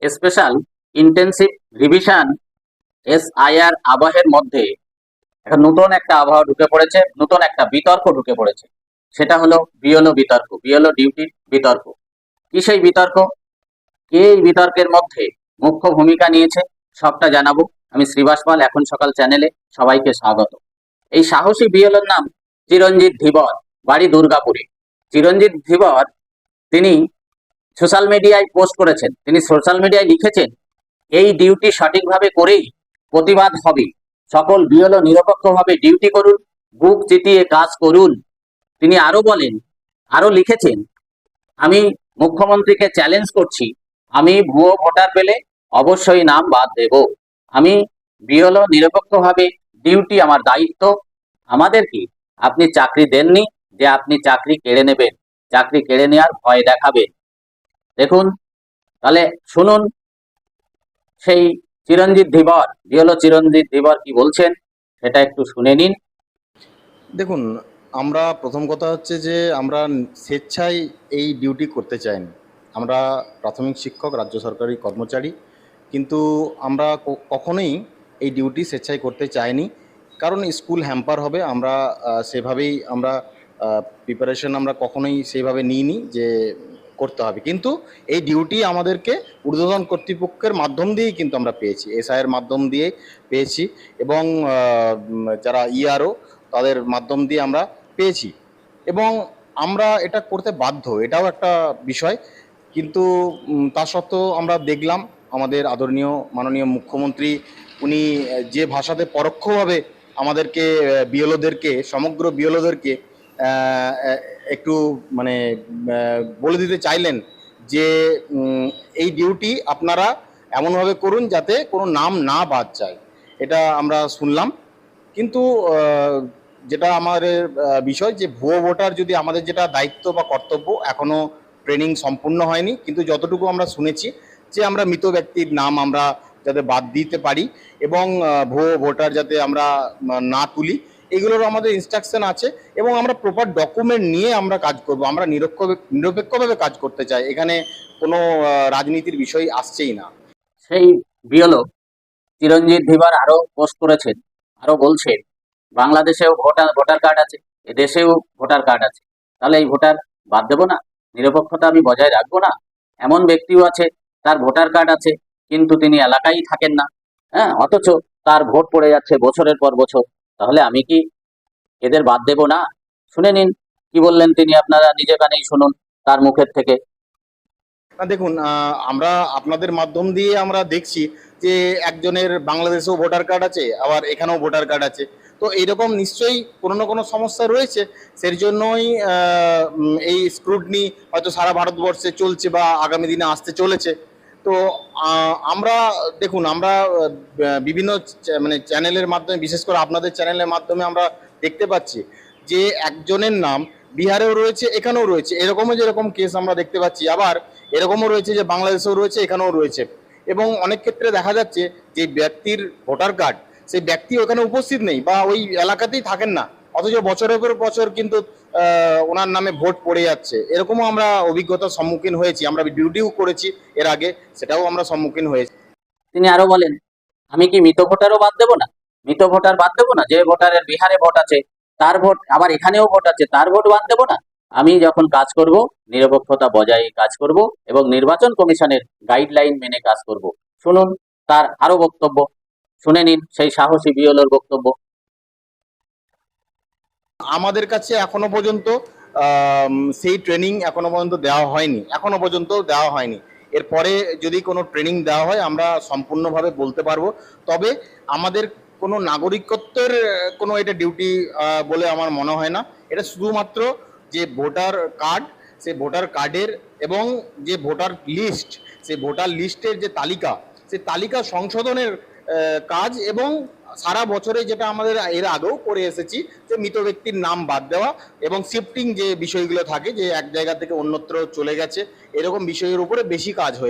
Special intensive revision SIR আবহের মধ্যে একটা নতুন একটা আবহাওয়া ঢুকে পড়েছে, নতুন একটা বিতর্ক ঢুকে পড়েছে। সেটা হলো বিএলও বিতর্ক, বিএলও ডিউটির বিতর্ক। কি সেই বিতর্ক? কে এই বিতর্কের মধ্যে মুখ্য ভূমিকা নিয়েছে সবটা জানাবো। আমি শ্রীবাস পাল, এখন সকাল চ্যানেলে সবাইকে স্বাগত। এই সাহসী বিএলওর নাম চিরঞ্জিত ধীবর, বাড়ি দুর্গাপুরে। চিরঞ্জিত ধীবর তিনি সোশ্যাল মিডিয়ায় পোস্ট করেছেন, তিনি সোশ্যাল মিডিয়ায় লিখেছেন, এই ডিউটি সঠিকভাবে করেই প্রতিবাদ হবে। সকল বিএলও নিরপেক্ষভাবে ডিউটি করুন, বুক চিতিয়ে কাজ করুন। তিনি আরো বলেন, আরো লিখেছেন, আমি মুখ্যমন্ত্রীকে চ্যালেঞ্জ করছি, আমি ভুয়ো ভোটার পেলে অবশ্যই নাম বাদ দেব। আমি বিএলও নিরপেক্ষভাবে ডিউটি আমার দায়িত্ব। আমাদের কি আপনি চাকরি দেননি যে আপনি চাকরি কেড়ে নেবেন, চাকরি কেড়ে নেওয়ার ভয় দেখাবেন। দেখুন, তাহলে শুনুন সেই চিরঞ্জিত ধীবর, বিএলও চিরঞ্জিত ধীবর কি বলছেন সেটা একটু শুনে নিন। দেখুন, আমরা প্রথম কথা হচ্ছে যে আমরা স্বেচ্ছায় এই ডিউটি করতে চাই না। আমরা প্রাথমিক শিক্ষক, রাজ্য সরকারি কর্মচারী, কিন্তু আমরা কখনোই এই ডিউটি স্বেচ্ছায় করতে চাইনি। কারণ স্কুল হ্যাম্পার হবে, আমরা সেভাবেই আমরা প্রিপারেশন আমরা কখনোই সেইভাবে নিইনি যে করতে হবে। কিন্তু এই ডিউটি আমাদেরকে ঊর্ধ্বতন কর্তৃপক্ষের মাধ্যম দিয়েই কিন্তু আমরা পেয়েছি, এসআইয়ের মাধ্যম দিয়ে পেয়েছি, এবং যারা ইআরও তাদের মাধ্যম দিয়ে আমরা পেয়েছি, এবং আমরা এটা করতে বাধ্য, এটাও একটা বিষয়। কিন্তু তা সত্ত্বেও আমরা দেখলাম আমাদের আদরণীয় মাননীয় মুখ্যমন্ত্রী, উনি যে ভাষাতে পরোক্ষভাবে আমাদেরকে বিএলওদেরকে, সমগ্র বিএলওদেরকে একটু মানে বলে দিতে চাইলেন যে এই ডিউটি আপনারা এমনভাবে করুন যাতে কোনো নাম না বাদ যায়। এটা আমরা শুনলাম। কিন্তু যেটা আমাদের বিষয়, যে ভুয়ো ভোটার যদি আমাদের যেটা দায়িত্ব বা কর্তব্য, এখনও ট্রেনিং সম্পূর্ণ হয়নি, কিন্তু যতটুকু আমরা শুনেছি যে আমরা মৃত ব্যক্তির নাম আমরা যাতে বাদ দিতে পারি এবং ভুয়ো ভোটার যাতে আমরা না তুলি, এগুলোর আমাদের ইনস্ট্রাকশন আছে, এবং আমরা প্রপার ডকুমেন্ট নিয়ে আমরা কাজ করব। আমরা নিরপেক্ষভাবে কাজ করতে চাই, এখানে কোনো রাজনীতির বিষয় আসছেই না। সেই বিএলও চিরঞ্জিত ধীবর আরো পোস্ট করেছেন, আরো বলছেন, বাংলাদেশেও ভোটার কার্ড আছে, এদেশেও ভোটার কার্ড আছে, তাহলে এই ভোটার বাদ দেবো না? নিরপেক্ষতা আমি বজায় রাখবো না? এমন ব্যক্তিও আছে, তার ভোটার কার্ড আছে কিন্তু তিনি এলাকায় থাকেন না, হ্যাঁ, অথচ তার ভোট পড়ে যাচ্ছে বছরের পর বছর। তাহলে আমি কি এদের বাদ দেব না? শুনে নিন কি বললেন তিনি, আপনারা নিজে কানেই শুনুন তার মুখের থেকে। দেখুন, আমরা আপনাদের মাধ্যম দিয়ে আমরা দেখছি যে একজনের বাংলাদেশেও ভোটার কার্ড আছে, আবার এখানেও ভোটার কার্ড আছে। তো এইরকম নিশ্চয়ই কোনো না কোনো সমস্যা রয়েছে, সেই জন্যই এই স্ক্রুটনি হয়তো সারা ভারতবর্ষে চলছে বা আগামী দিনে আসতে চলেছে। তো আমরা দেখুন, আমরা বিভিন্ন মানে চ্যানেলের মাধ্যমে, বিশেষ করে আপনাদের চ্যানেলের মাধ্যমে আমরা দেখতে পাচ্ছি যে একজনের নাম বিহারেও রয়েছে, এখানেও রয়েছে, এরকমও যেরকম কেস আমরা দেখতে পাচ্ছি। আবার এরকমও রয়েছে যে বাংলাদেশেও রয়েছে, এখানেও রয়েছে, এবং অনেক ক্ষেত্রে দেখা যাচ্ছে যে ব্যক্তির ভোটার কার্ড, সেই ব্যক্তি ওখানে উপস্থিত নেই বা ওই এলাকাতেই থাকেন না, অথচ বছরের পর বছর কিন্তু ওনার নামে ভোট পড়ে যাচ্ছে। এরকমও আমরা অভিজ্ঞতার সম্মুখীন হয়েছি, আমরা ডিউটিও করেছি এর আগে, সেটাও আমরা সম্মুখীন হয়েছি। তিনি আরো বলেন, আমি কি মৃত ভোটারও বাদ দেবো না? মৃত ভোটার বাদ দেবো না? যে ভোটারের বিহারে ভোট আছে তার ভোট, আবার এখানেও ভোট আছে তার ভোট বাদ দেবো না? আমি যখন কাজ করব নিরপেক্ষতা বজায় কাজ করব এবং নির্বাচন কমিশনের গাইডলাইন মেনে কাজ করব। শুনুন তার আরো বক্তব্য, শুনে নিন সেই সাহসী বিএলওর বক্তব্য। আমাদের কাছে এখনো পর্যন্ত সেই ট্রেনিং এখনো পর্যন্ত দেওয়া হয়নি, এখনো পর্যন্ত দেওয়া হয়নি। এরপরে যদি কোনো ট্রেনিং দেওয়া হয় আমরা সম্পূর্ণভাবে বলতে পারবো। তবে আমাদের কোনো নাগরিকত্বের কোনো এটা ডিউটি বলে আমার মনে হয় না। এটা শুধুমাত্র যে ভোটার কার্ড, সেই ভোটার কার্ডের এবং যে ভোটার লিস্ট, সেই ভোটার লিস্টের যে তালিকা, সেই তালিকা সংশোধনের কাজ, এবং সারা বছরে যেটা আমাদের এর আগেও করে এসেছি যে মৃত ব্যক্তির নাম বাদ দেওয়া এবং শিফটিং যে বিষয়গুলো থাকে, যে এক জায়গা থেকে অন্যত্র চলে গেছে, এরকম বিষয়ের উপরে বেশি কাজ হয়েছে।